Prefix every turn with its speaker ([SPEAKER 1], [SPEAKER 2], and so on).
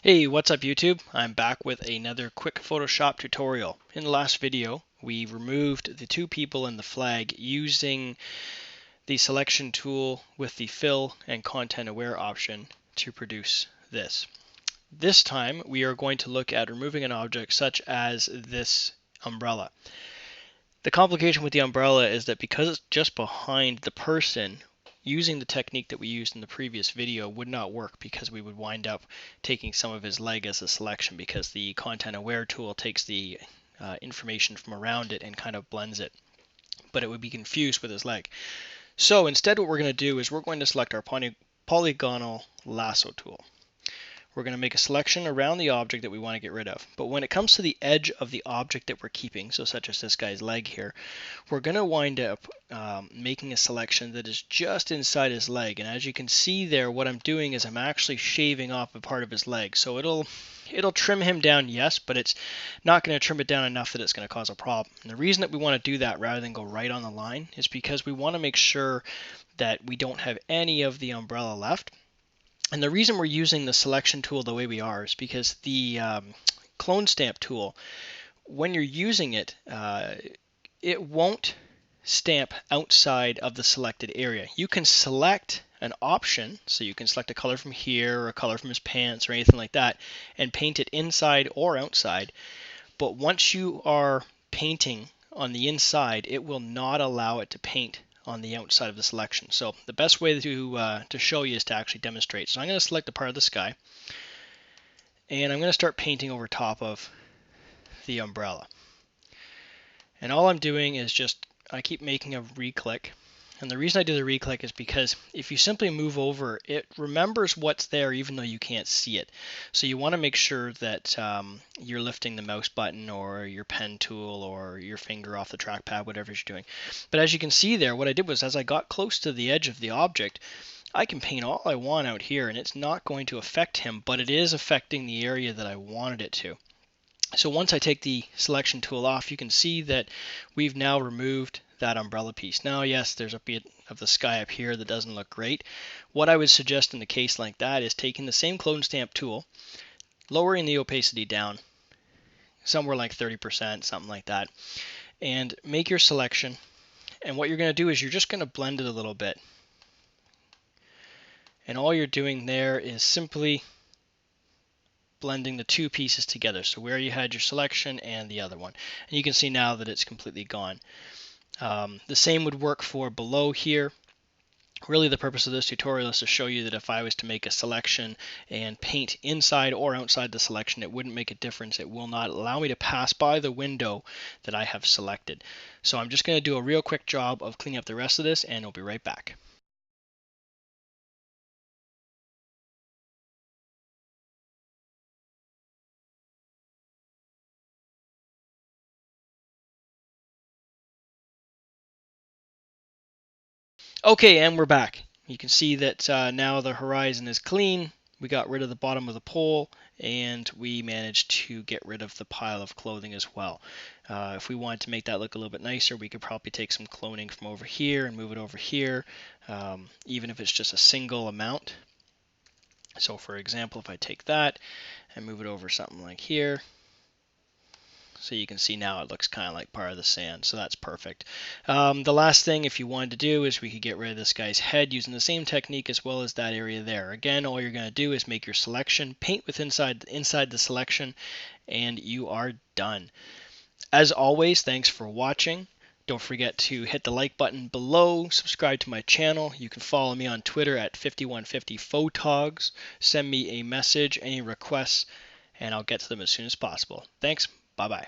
[SPEAKER 1] Hey, what's up YouTube? I'm back with another quick Photoshop tutorial. In the last video, we removed the two people in the flag using the selection tool with the fill and content aware option to produce this. This time, we are going to look at removing an object such as this umbrella. The complication with the umbrella is that because it's just behind the person, using the technique that we used in the previous video would not work because we would wind up taking some of his leg as a selection because the content aware tool takes the information from around it and kind of blends it, but it would be confused with his leg. So instead what we're going to do is we're going to select our polygonal lasso tool. We're going to make a selection around the object that we want to get rid of. But when it comes to the edge of the object that we're keeping, so such as this guy's leg here, we're going to wind up making a selection that is just inside his leg. And as you can see there, what I'm doing is I'm actually shaving off a part of his leg. So it'll trim him down, yes, but it's not going to trim it down enough that it's going to cause a problem. And the reason that we want to do that rather than go right on the line is because we want to make sure that we don't have any of the umbrella left. And the reason we're using the selection tool the way we are is because the clone stamp tool, when you're using it, it won't stamp outside of the selected area. You can select an option, so you can select a color from here or a color from his pants or anything like that, and paint it inside or outside. But once you are painting on the inside, it will not allow it to paint on the outside of the selection. So the best way to show you is to actually demonstrate. So I'm going to select a part of the sky, and I'm going to start painting over top of the umbrella. And all I'm doing is I keep making a re-click. And the reason I do the re-click is because if you simply move over, it remembers what's there even though you can't see it. So you want to make sure that you're lifting the mouse button or your pen tool or your finger off the trackpad, whatever you're doing. But as you can see there, what I did was as I got close to the edge of the object, I can paint all I want out here and it's not going to affect him, but it is affecting the area that I wanted it to. So once I take the selection tool off, you can see that we've now removed that umbrella piece. Now, yes, there's a bit of the sky up here that doesn't look great. What I would suggest in a case like that is taking the same clone stamp tool, lowering the opacity down, somewhere like 30%, something like that, and make your selection. And what you're going to do is you're just going to blend it a little bit. And all you're doing there is simply blending the two pieces together. So where you had your selection and the other one. And you can see now that it's completely gone. The same would work for below here. Really the purpose of this tutorial is to show you that if I was to make a selection and paint inside or outside the selection, it wouldn't make a difference. It will not allow me to pass by the window that I have selected. So I'm just going to do a real quick job of cleaning up the rest of this and I'll be right back. Okay, and we're back. You can see that now the horizon is clean. We got rid of the bottom of the pole and we managed to get rid of the pile of clothing as well. If we wanted to make that look a little bit nicer, we could probably take some cloning from over here and move it over here, even if it's just a single amount. So for example, if I take that and move it over something like here, so you can see now it looks kind of like part of the sand, so that's perfect. The last thing, if you wanted to do, is we could get rid of this guy's head using the same technique as well as that area there. Again, all you're going to do is make your selection, paint with inside the selection, and you are done. As always, thanks for watching. Don't forget to hit the like button below, subscribe to my channel. You can follow me on Twitter at 5150photogs. Send me a message, any requests, and I'll get to them as soon as possible. Thanks. Bye-bye.